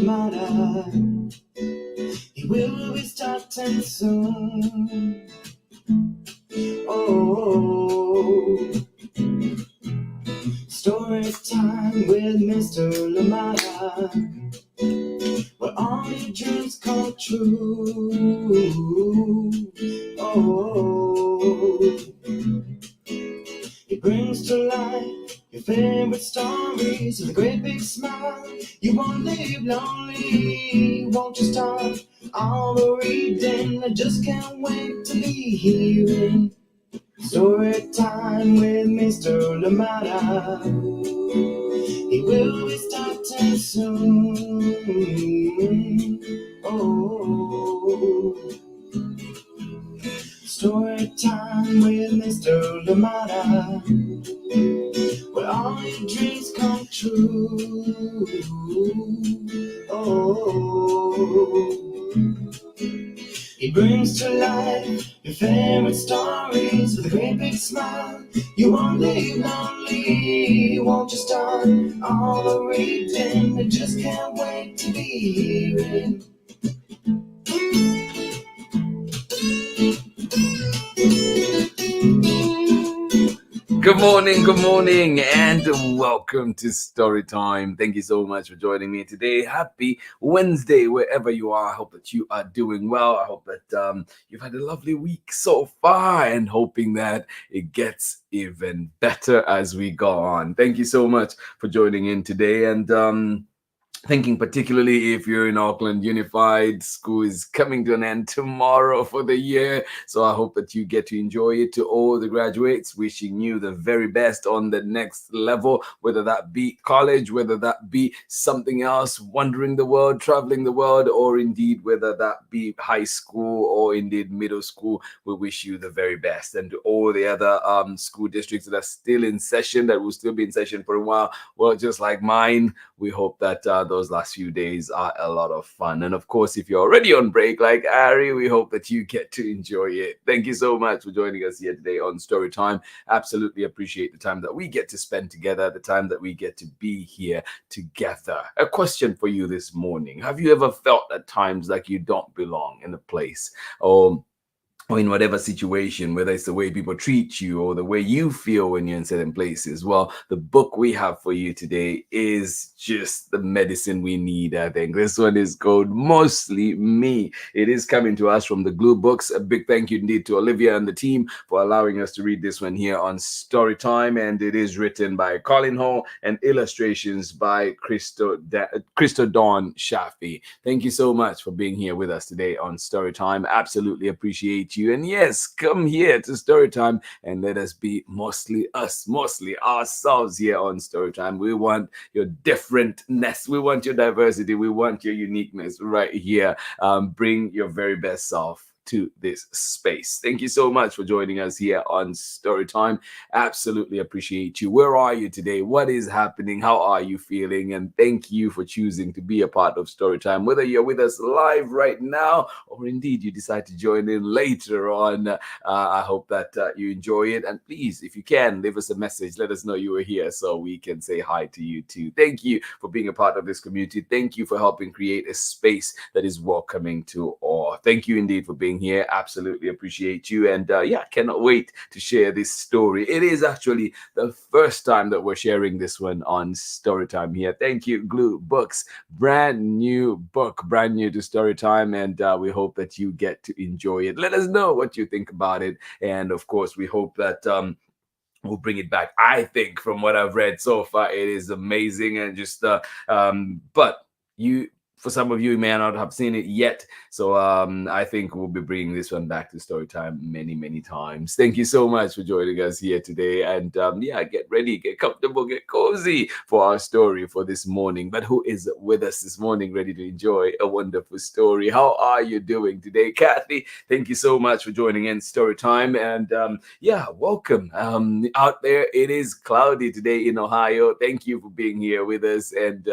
Limata. He will be starting soon. Oh, story time with Mr. Limata, where all your dreams come true. Oh, he brings to life your favorite stories with a great big smile. You won't live lonely, won't you start all the reading? I just can't wait to be hearing story time with Mr. Limata. He will be starting soon. Oh, story time with Mr. Limata, where all your dreams come true. Oh, he brings to life your favorite stories with a great big smile. You won't live lonely, won't you start all the reading? I just can't wait to be hearing. Good morning, and welcome to Story Time. Thank you so much for joining me today. Happy Wednesday, wherever you are. I hope that you are doing well. I hope that you've had a lovely week so far, and hoping that it gets even better as we go on. Thank you so much for joining in today, and thinking particularly if you're in Auckland Unified, school is coming to an end tomorrow for the year. So I hope that you get to enjoy it. To all the graduates, wishing you the very best on the next level, whether that be college, whether that be something else, wandering the world, traveling the world, or indeed whether that be high school or indeed middle school. We wish you the very best. And to all the other school districts that are still in session, that will still be in session for a while, well, just like mine, we hope that those last few days are a lot of fun. And of course, if you're already on break like Ari, we hope that you get to enjoy it. Thank you so much for joining us here today on Story Time. Absolutely appreciate the time that we get to spend together, the time that we get to be here together. A question for you this morning. Have you ever felt at times like you don't belong in a place, or in whatever situation, whether it's the way people treat you or the way you feel when you're in certain places? Well, the book we have for you today is just the medicine we need, I think. This one is called Mostly Me. It is coming to us from the Glue Books. A big thank you indeed to Olivia and the team for allowing us to read this one here on Storytime. And it is written by Collin and illustrations by Christo Dawn Chaffee. Thank you so much for being here with us today on Storytime. Absolutely appreciate you. And yes, come here to Storytime and let us be mostly us, mostly ourselves here on Storytime. We want your differentness. We want your diversity. We want your uniqueness right here. Bring your very best self to this space. Thank you so much for joining us here on Storytime. Absolutely appreciate you. Where are you today? What is happening? How are you feeling? And thank you for choosing to be a part of Storytime, whether you're with us live right now or indeed you decide to join in later on. I hope that you enjoy it. And please, if you can, leave us a message. Let us know you were here so we can say hi to you too. Thank you for being a part of this community. Thank you for helping create a space that is welcoming to all. Thank you indeed for being here. Absolutely appreciate you. And cannot wait to share this story. It is actually the first time that we're sharing this one on Storytime here. Thank you, Glue Books. Brand new book, brand new to Storytime, and we hope that you get to enjoy it. Let us know what you think about it. And of course, we hope that we'll bring it back. I think from what I've read so far, it is amazing. And just but you, for some of you, may not have seen it yet. So I think we'll be bringing this one back to Storytime many, many times. Thank you so much for joining us here today. And get ready, get comfortable, get cozy for our story for this morning. But who is with us this morning, ready to enjoy a wonderful story? How are you doing today? Kathy, thank you so much for joining in Storytime. And welcome. Out there, it is cloudy today in Ohio. Thank you for being here with us. And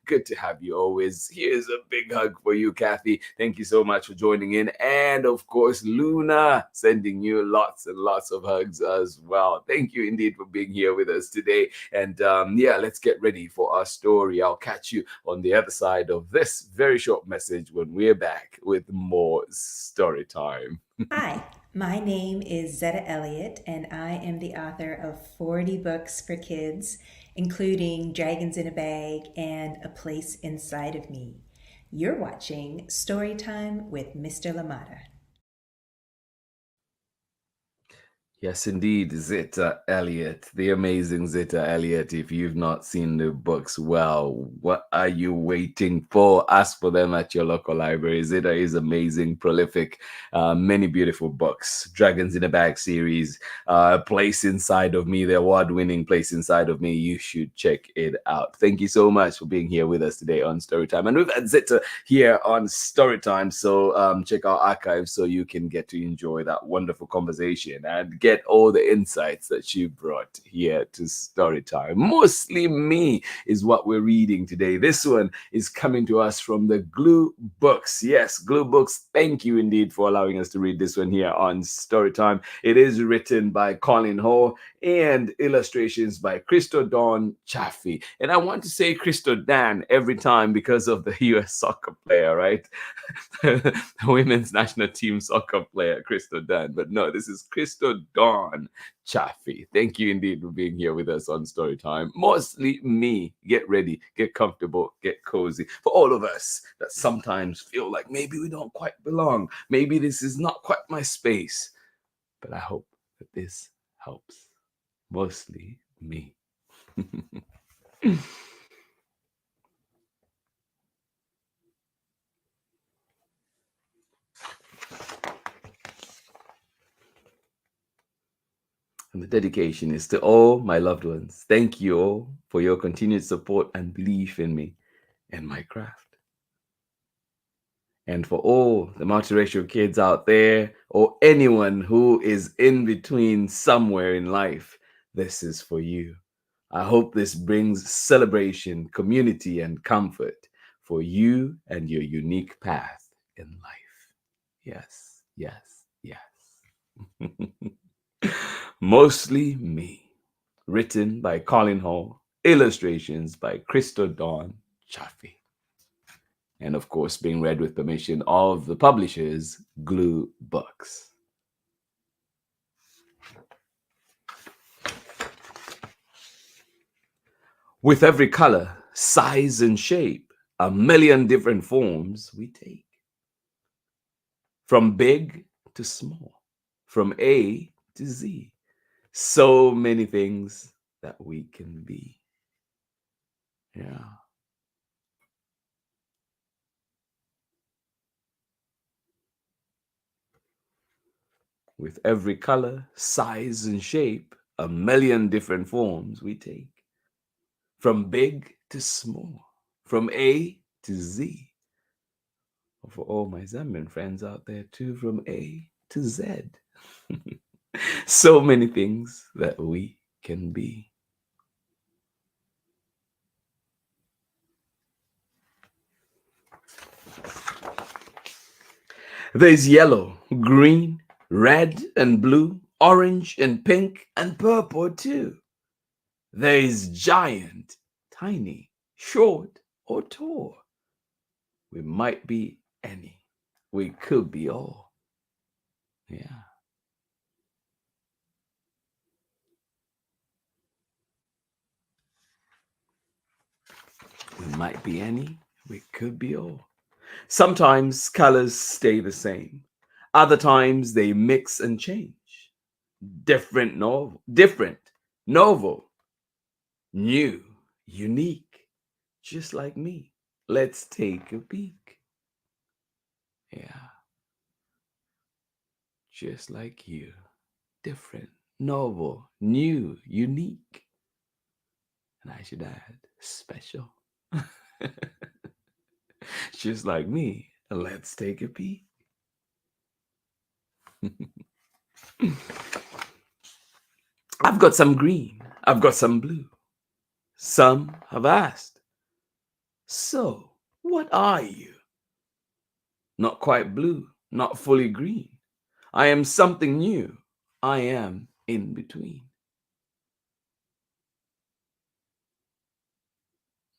good to have you always. Here's a big hug for you, Kathy. Thank you so much for joining in. And of course, Luna, sending you lots and lots of hugs as well. Thank you indeed for being here with us today. And yeah, let's get ready for our story. I'll catch you on the other side of this very short message when we're back with more story time. Hi, my name is Zetta Elliott, and I am the author of 40 books for kids, including Dragons in a Bag and A Place Inside of Me. You're watching Storytime with Mr. Limata. Yes, indeed, Zita Elliott, the amazing Zita Elliott. If you've not seen the books, well, what are you waiting for? Ask for them at your local library. Zita is amazing, prolific, many beautiful books. Dragons in a Bag series, Place Inside of Me, the award-winning Place Inside of Me. You should check it out. Thank you so much for being here with us today on Storytime. And we've had Zita here on Storytime, so check our archives so you can get to enjoy that wonderful conversation and get all the insights that she brought here to Storytime. Mostly Me is what we're reading today. This one is coming to us from the Glue Books. Yes, Glue Books. Thank you indeed for allowing us to read this one here on Storytime. It is written by Collin and illustrations by Christo Don Chaffee. And I want to say Christo Dan every time because of the US soccer player, right? The women's national team soccer player, Christo Dan. But no, this is Christo Don Chaffee. Thank you indeed for being here with us on Storytime. Mostly Me. Get ready, get comfortable, get cozy. For all of us that sometimes feel like maybe we don't quite belong, maybe this is not quite my space. But I hope that this helps. Mostly Me. And the dedication is to all my loved ones. Thank you all for your continued support and belief in me and my craft. And for all the multiracial kids out there, or anyone who is in between somewhere in life, this is for you. I hope this brings celebration, community, and comfort for you and your unique path in life. Yes, yes, yes. Mostly Me, written by Collin Hall, illustrations by Christo Dawn Chaffee, and of course being read with permission of the publishers Glue Books. With every color, size, and shape, a million different forms we take. From big to small, from A to Z. So many things that we can be. Yeah. With every color, size, and shape, a million different forms we take. From big to small, from A to Z. For all my Zambian friends out there too, from A to Z. So many things that we can be. There's yellow, green, red and blue, orange and pink and purple too. There's giant, tiny, short or tall. We might be any. We could be all. Yeah. We might be any. We could be all. Sometimes colors stay the same. Other times they mix and change. Different, novel, new, unique, just like me. Let's take a peek. Yeah, just like you. Different, novel, new, unique. And I should add, special. Just like me. Let's take a peek. I've got some green. I've got some blue. Some have asked, so What are you? Not quite blue, not fully green. I am something new. I am in between.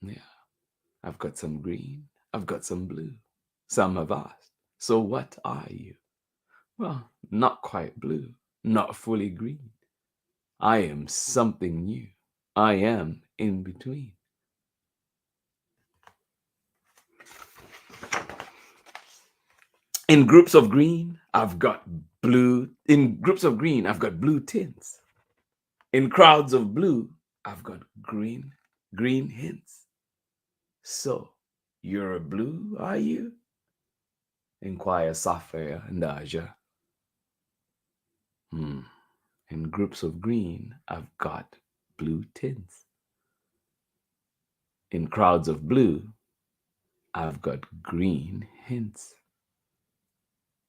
Yeah, I've got some green, I've got some blue. Some have asked, so what are you? Well, not quite blue, not fully green. I am something new. I am in between. In groups of green, I've got blue. In groups of green, I've got blue tints. In crowds of blue, I've got green hints. So, you're a blue, are you? Inquire Sapphire and Aja. In groups of green, I've got blue tints. In crowds of blue, I've got green hints.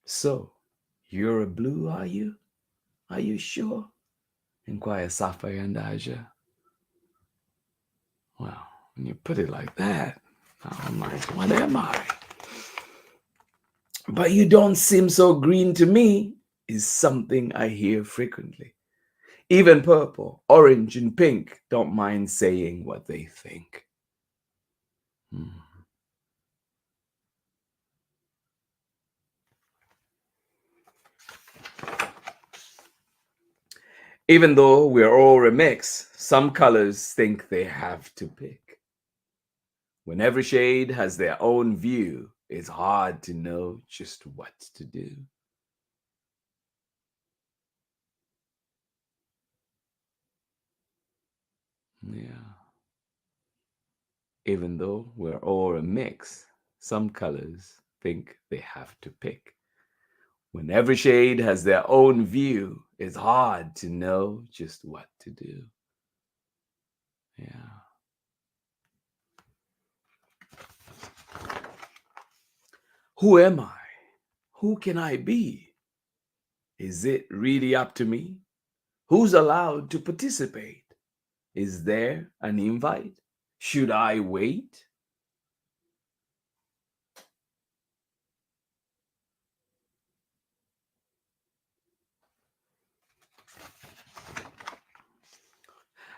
So, you're a blue, are you? Are you sure? Inquire Sapphire and Aja. Well, when you put it like that, I'm like, what am I? But you don't seem so green to me, is something I hear frequently. Even purple, orange, and pink don't mind saying what they think. Even though we're all a mix, some colors think they have to pick. When every shade has their own view, it's hard to know just what to do. Yeah. Even though we're all a mix, some colors think they have to pick. When every shade has their own view, it's hard to know just what to do. Yeah. Who am I? Who can I be? Is it really up to me? Who's allowed to participate? Is there an invite? Should I wait?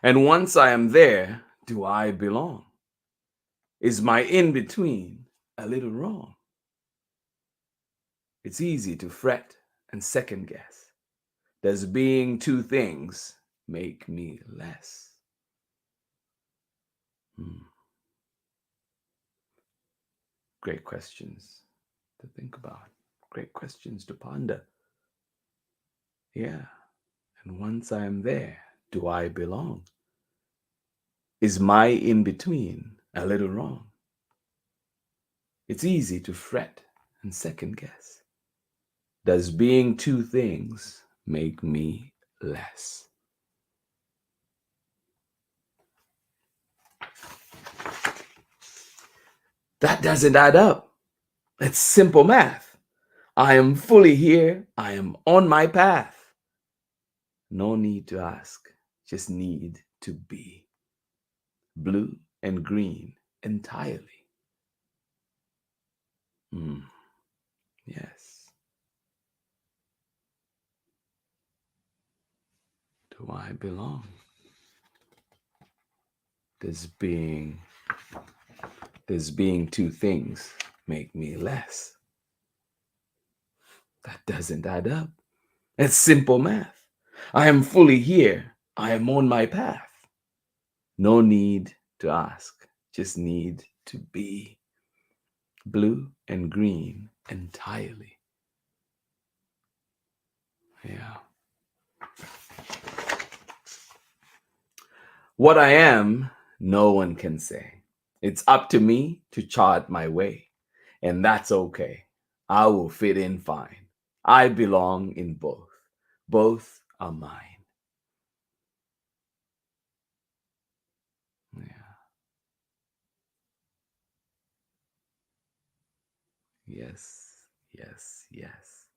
And once I am there, do I belong? Is my in between a little wrong? It's easy to fret and second guess. Does being two things make me less? Great questions to think about. Great questions to ponder. Yeah. And once I am there, do I belong? Is my in between a little wrong? It's easy to fret and second guess. Does being two things make me less? That doesn't add up. It's simple math. I am fully here. I am on my path. No need to ask, just need to be. Blue and green entirely. Yes. Do I belong? Does being two things make me less? That doesn't add up. It's simple math. I am fully here. I am on my path. No need to ask, just need to be. Blue and green entirely. Yeah. What I am, no one can say. It's up to me to chart my way, and that's okay. I will fit in fine. I belong in both. Both are mine. Yeah. Yes, yes, yes.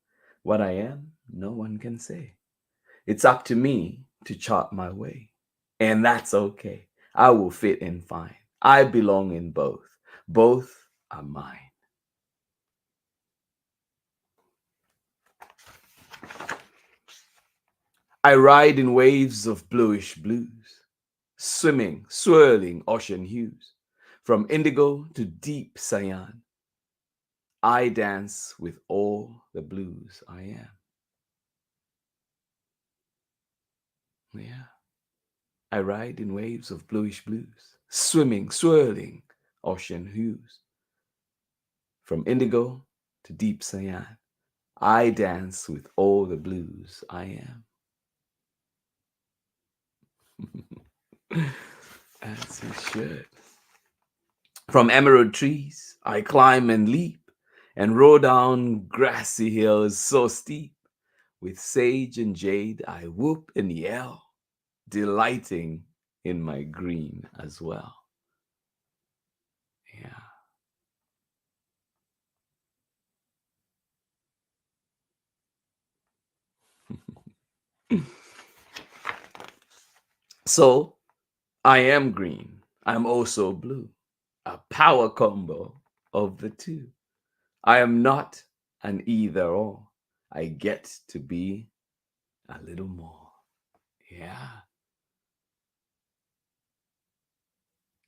What I am, no one can say. It's up to me to chart my way, and that's okay. I will fit in fine. I belong in both. Both are mine. I ride in waves of bluish blues, swimming, swirling ocean hues, from indigo to deep cyan. I dance with all the blues I am. Yeah. I ride in waves of bluish blues, swimming, swirling ocean hues, from indigo to deep cyan. I dance with all the blues I am. As you should. From emerald trees, I climb and leap and roll down grassy hills so steep. With sage and jade, I whoop and yell, delighting in my green as well. Yeah. So I am green. I'm also blue. A power combo of the two. I am not an either or. I get to be a little more. Yeah.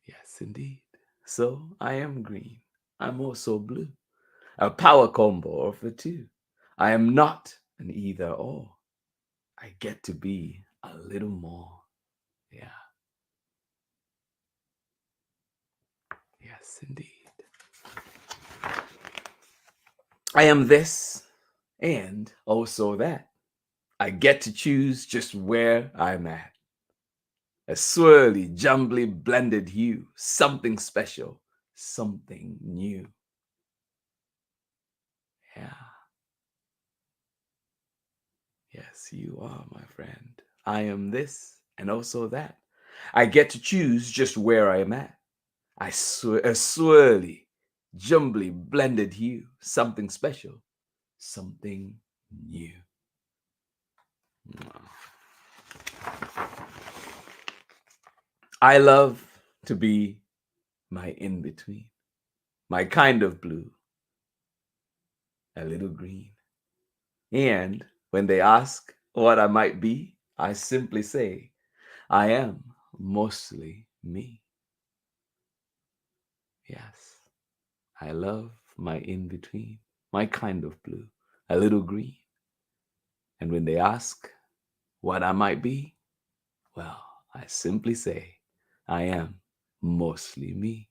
Yes, indeed. So I am green. I'm also blue. A power combo of the two. I am not an either or. I get to be a little more. Yeah. Yes, indeed. I am this and also that. I get to choose just where I'm at. A swirly, jumbly, blended hue. Something special. Something new. Yeah. Yes, you are, my friend. I am this and also that. I get to choose just where I am at. A swirly, jumbly, blended hue. Something special. Something new. I love to be my in-between. My kind of blue. A little green. And when they ask what I might be, I simply say, I am mostly me. Yes, I love my in between, my kind of blue, a little green. And when they ask what I might be, well, I simply say, I am mostly me.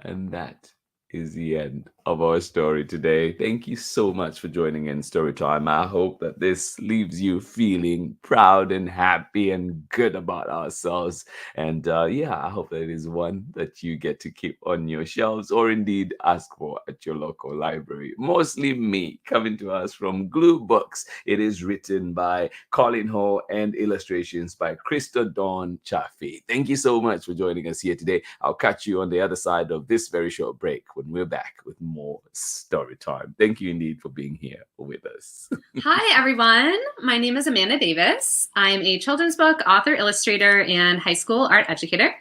And that is the end of our story today. Thank you so much for joining in Storytime. I hope that this leaves you feeling proud and happy and good about ourselves. And I hope that it is one that you get to keep on your shelves or indeed ask for at your local library. Mostly Me, coming to us from Glue Books. It is written by Collin and illustrations by Krista Dawn Chaffee. Thank you so much for joining us here today. I'll catch you on the other side of this very short break when we're back with more story time. Thank you indeed for being here with us. Hi, everyone. My name is Amanda Davis. I'm a children's book author, illustrator, and high school art educator.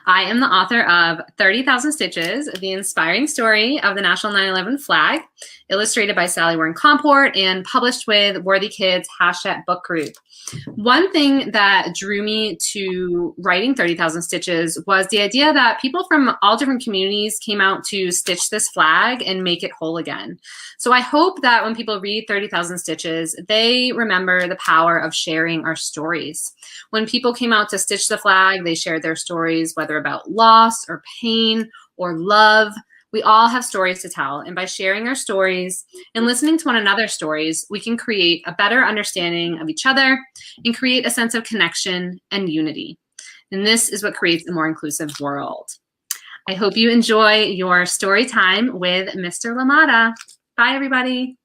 I am the author of 30,000 Stitches, the inspiring story of the National 9/11 flag, illustrated by Sally Warren Comport and published with Worthy Kids #book group. One thing that drew me to writing 30,000 Stitches was the idea that people from all different communities came out to stitch this flag and make it whole again. So I hope that when people read 30,000 Stitches, they remember the power of sharing our stories. When people came out to stitch the flag, they shared their stories, whether about loss or pain or love. We all have stories to tell, and by sharing our stories and listening to one another's stories, we can create a better understanding of each other and create a sense of connection and unity. And this is what creates a more inclusive world. I hope you enjoy your story time with Mr. Limata. Bye, everybody.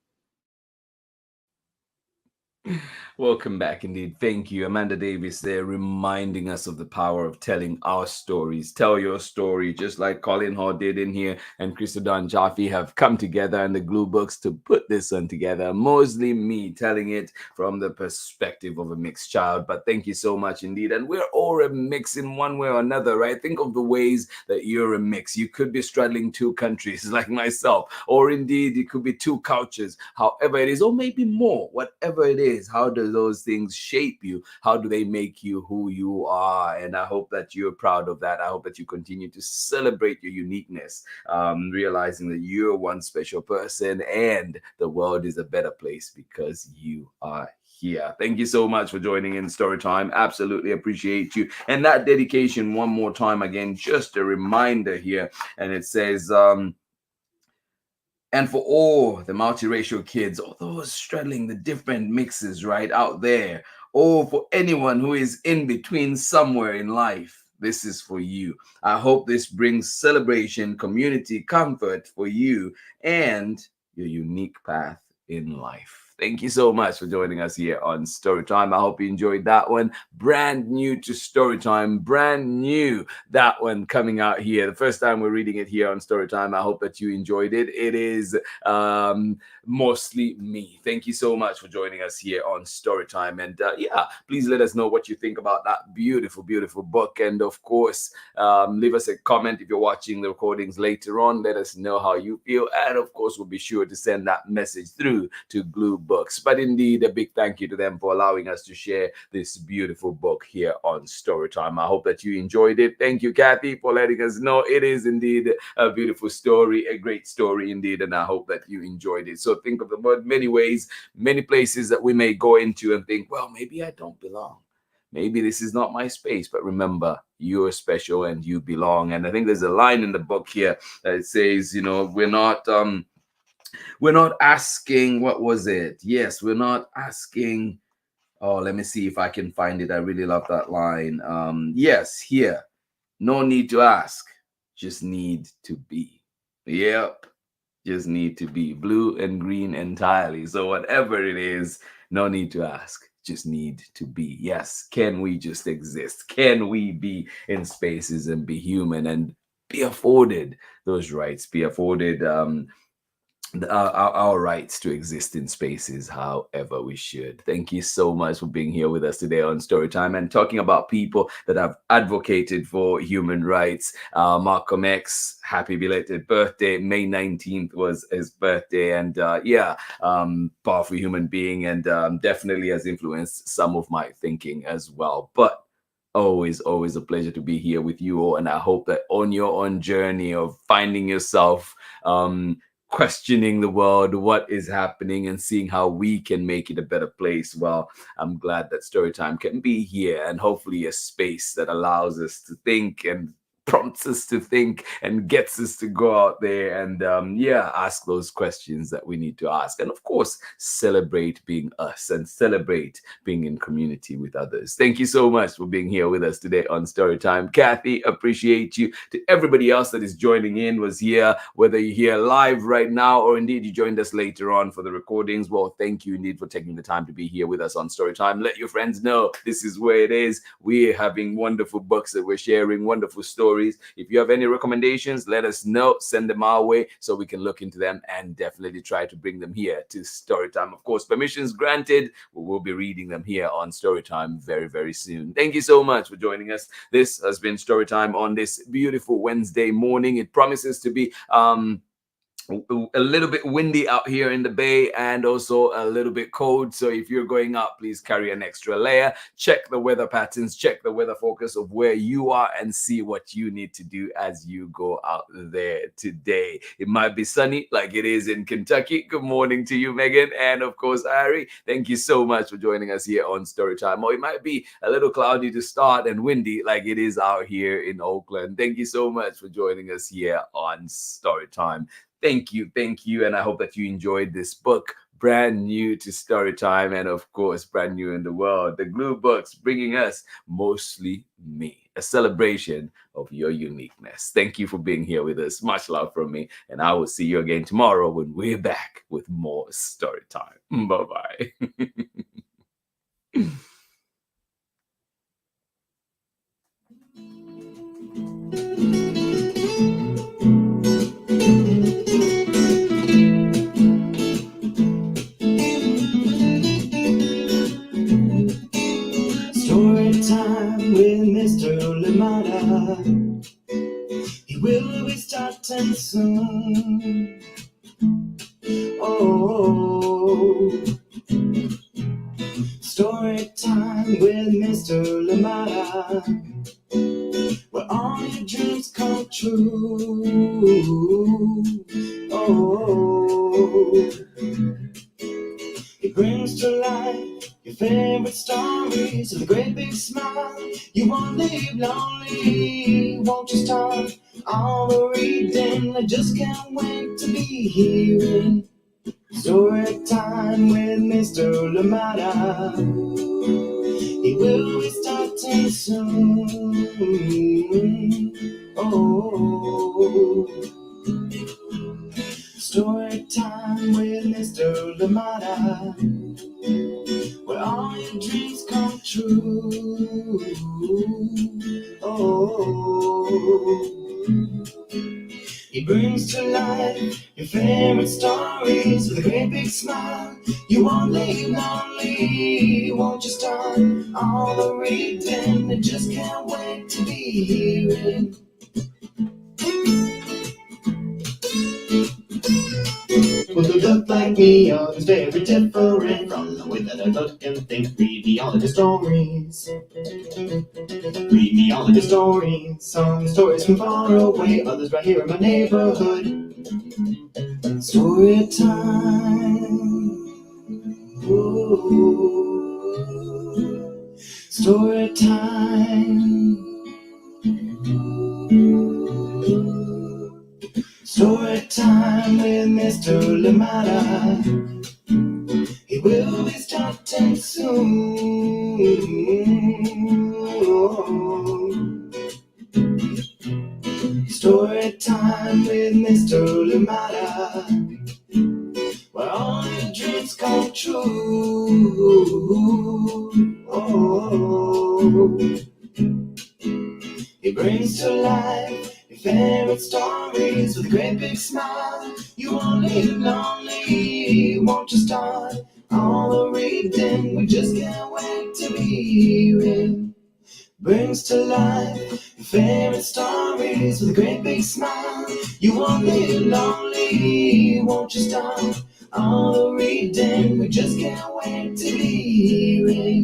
Welcome back indeed. Thank you. Amanda Davis there reminding us of the power of telling our stories. Tell your story, just like Collin Hall did in here, and Christodon Chaffee have come together and the Glue Books to put this one together. Mostly me telling it from the perspective of a mixed child. But thank you so much indeed. And we're all a mix in one way or another, right? Think of the ways that you're a mix. You could be straddling two countries like myself, or indeed it could be two cultures, however it is, or maybe more, whatever it is. How do those things shape you? How do they make you who you are? And I hope that you're proud of that. I hope that you continue to celebrate your uniqueness, realizing that you're one special person and the world is a better place because you are here. Thank you so much for joining in Storytime. Absolutely appreciate you. And that dedication, one more time again, just a reminder here. And it says, and for all the multiracial kids, all those straddling the different mixes right out there, or for anyone who is in between somewhere in life, this is for you. I hope this brings celebration, community, comfort for you and your unique path in life. Thank you so much for joining us here on Storytime. I hope you enjoyed that one. Brand new to Storytime, brand new, that one coming out here. The first time we're reading it here on Storytime. I hope that you enjoyed it. It is mostly me. Thank you so much for joining us here on Storytime. And please let us know what you think about that beautiful, beautiful book. And of course, leave us a comment if you're watching the recordings later on. Let us know how you feel. And of course, we'll be sure to send that message through to Glue Books. But indeed, a big thank you to them for allowing us to share this beautiful book here on Storytime. I hope that you enjoyed it. Thank you, Kathy, for letting us know. It is indeed a beautiful story, a great story indeed, and I hope that you enjoyed it. So think of the word many ways, many places that we may go into and think, well, maybe I don't belong. Maybe this is not my space, but remember, you're special and you belong. And I think there's a line in the book here that says, you know, we're not asking, what was it? Yes, we're not asking. Oh, let me see if I can find it. I really love that line. Yes, here. No need to ask. Just need to be. Yep. Just need to be blue and green entirely. So whatever it is, no need to ask. Just need to be. Yes. Can we just exist? Can we be in spaces and be human and be afforded those rights? Be afforded our rights to exist in spaces however we should. Thank you so much for being here with us today on Storytime and talking about people that have advocated for human rights. Malcolm X, happy belated birthday. May 19th was his birthday, and powerful human being, and definitely has influenced some of my thinking as well. But always a pleasure to be here with you all, and I hope that on your own journey of finding yourself questioning the world, what is happening, and seeing how we can make it a better place. Well, I'm glad that Storytime can be here, and hopefully a space that allows us to think and prompts us to think and gets us to go out there and ask those questions that we need to ask, and of course celebrate being us and celebrate being in community with others. Thank you so much for being here with us today on Storytime. Kathy, appreciate you. To everybody else that is joining in, was here, whether you're here live right now or indeed you joined us later on for the recordings, well, thank you indeed for taking the time to be here with us on Storytime. Let your friends know this is where it is. We're having wonderful books that we're sharing, wonderful stories. If you have any recommendations, let us know. Send them our way so we can look into them and definitely try to bring them here to Storytime. Of course, permissions granted. We will be reading them here on Storytime very, very soon. Thank you so much for joining us. This has been Storytime on this beautiful Wednesday morning. It promises to be a little bit windy out here in the bay and also a little bit cold. So if you're going out, please carry an extra layer. Check the weather patterns, check the weather focus of where you are and see what you need to do as you go out there today. It might be sunny like it is in Kentucky. Good morning to you, Megan. And of course, Ari, thank you so much for joining us here on Storytime. Or it might be a little cloudy to start and windy like it is out here in Oakland. Thank you so much for joining us here on Storytime. Thank you. And I hope that you enjoyed this book, brand new to Storytime, and of course, brand new in the world. The Glue Books, bringing us Mostly Me, a celebration of your uniqueness. Thank you for being here with us. Much love from me. And I will see you again tomorrow when we're back with more Storytime. Bye-bye. Story time with Mr. Limata. He will be starting soon. Oh, story time with Mr. Limata, where all your dreams come true. Oh, he brings to life your favorite stories with a great big smile. You won't live lonely, won't you start all the reading? I just can't wait to be hearing story time with Mr. Limata. He will be starting soon. Oh, story time with Mr. Limata, where all your dreams come true. Oh, he brings to life your favorite stories with a great big smile. You won't leave lonely, won't you start all the reading? I just can't wait to be hearing. Well, who look like me, others very different from the way that I look and think. Read me all of the stories. Read me all of the stories. Some stories from far away, others right here in my neighborhood. Story time. Ooh. Story time. Story time with Mr. Limata. He will be starting soon. Story time with Mr. Limata, where all your dreams come true. Oh, he brings to life your favorite stories with a great big smile. You won't live lonely, won't you start all the reading? We just can't wait to be hearing. Brings to life your favorite stories with a great big smile. You won't live lonely, won't you start all the reading? We just can't wait to be hearing.